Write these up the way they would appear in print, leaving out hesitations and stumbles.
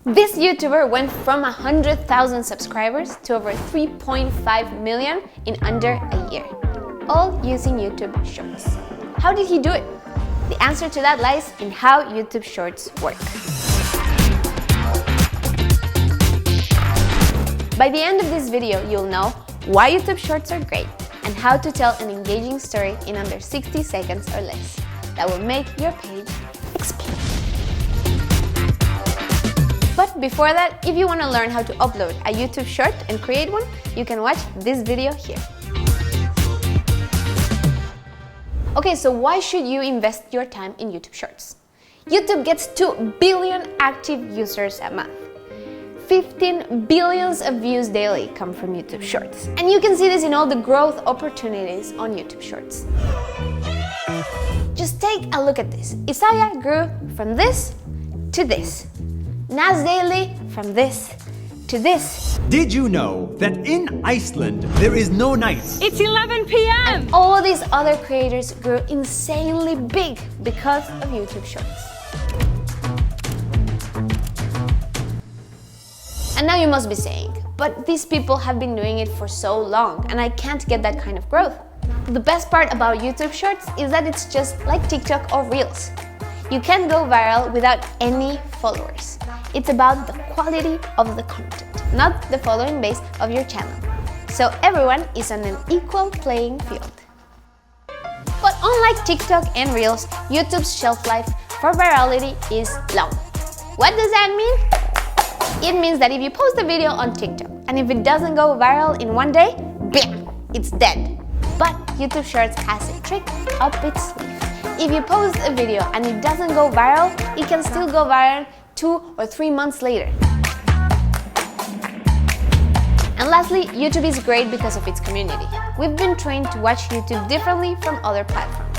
This YouTuber went from 100,000 subscribers to over 3.5 million in under a year, all using YouTube Shorts. How did he do it? The answer to that lies in how YouTube Shorts work. By the end of this video, you'll know why YouTube Shorts are great and how to tell an engaging story in under 60 seconds or less that will make your page explode. But before that, if you want to learn how to upload a YouTube Short and create one, you can watch this video here. Okay, so why should you invest your time in YouTube Shorts? YouTube gets 2 billion active users a month. 15 billions of views daily come from YouTube Shorts. And you can see this in all the growth opportunities on YouTube Shorts. Just take a look at this. Isaiah grew from this to this. Nas Daily from this to this. Did you know that in Iceland there is no night? It's 11 p.m. And all these other creators grew insanely big because of YouTube Shorts. And now you must be saying, but these people have been doing it for so long and I can't get that kind of growth. The best part about YouTube Shorts is that it's just like TikTok or Reels. You can go viral without any followers. It's about the quality of the content, not the following base of your channel. So everyone is on an equal playing field. But unlike TikTok and Reels, YouTube's shelf life for virality is long. What does that mean? It means that if you post a video on TikTok and if it doesn't go viral in one day, bam, it's dead. But YouTube Shorts has a trick up its sleeve. If you post a video and it doesn't go viral, it can still go viral 2 or 3 months later. And lastly, YouTube is great because of its community. We've been trained to watch YouTube differently from other platforms.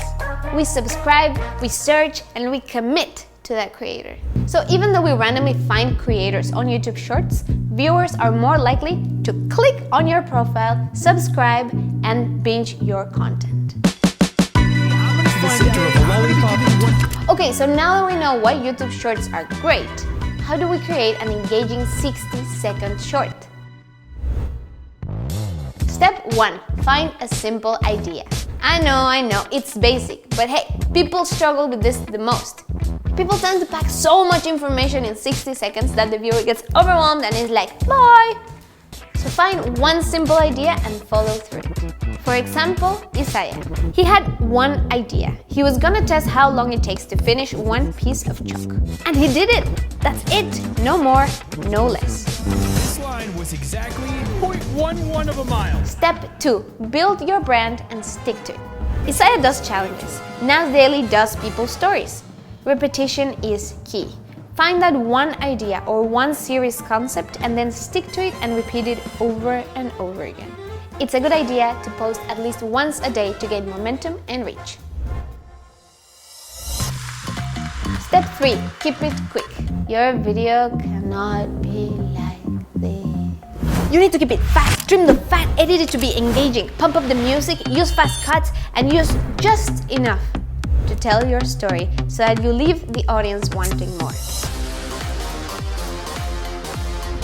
We subscribe, we search, and we commit to that creator. So even though we randomly find creators on YouTube Shorts, viewers are more likely to click on your profile, subscribe, and binge your content. Okay, so now that we know why YouTube Shorts are great, how do we create an engaging 60-second short? Step 1. Find a simple idea. I know, it's basic, but hey, people struggle with this the most. People tend to pack so much information in 60 seconds that the viewer gets overwhelmed and is like, bye! So find one simple idea and follow through. For example, Isaiah. He had one idea. He was gonna test how long it takes to finish one piece of chalk. And he did it! That's it! No more, no less. This line was exactly 0.11 of a mile. Step 2. Build your brand and stick to it. Isaiah does challenges. Nas Daily does people's stories. Repetition is key. Find that one idea or one series concept and then stick to it and repeat it over and over again. It's a good idea to post at least once a day to gain momentum and reach. Step 3. Keep it quick. Your video cannot be like this. You need to keep it fast. Trim the fat, edit it to be engaging. Pump up the music, use fast cuts, and use just enough to tell your story so that you leave the audience wanting more.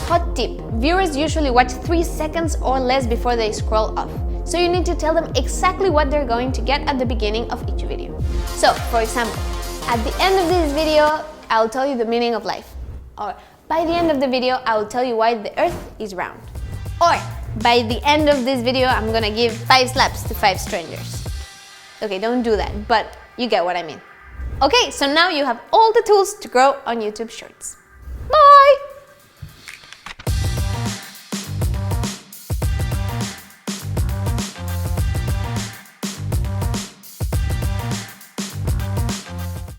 Hot tip. Viewers usually watch 3 seconds or less before they scroll off. So you need to tell them exactly what they're going to get at the beginning of each video. So, for example, at the end of this video, I'll tell you the meaning of life. Or, by the end of the video, I will tell you why the earth is round. Or, by the end of this video, I'm gonna give 5 slaps to 5 strangers. Okay, don't do that, but you get what I mean. Okay, so now you have all the tools to grow on YouTube Shorts. Bye!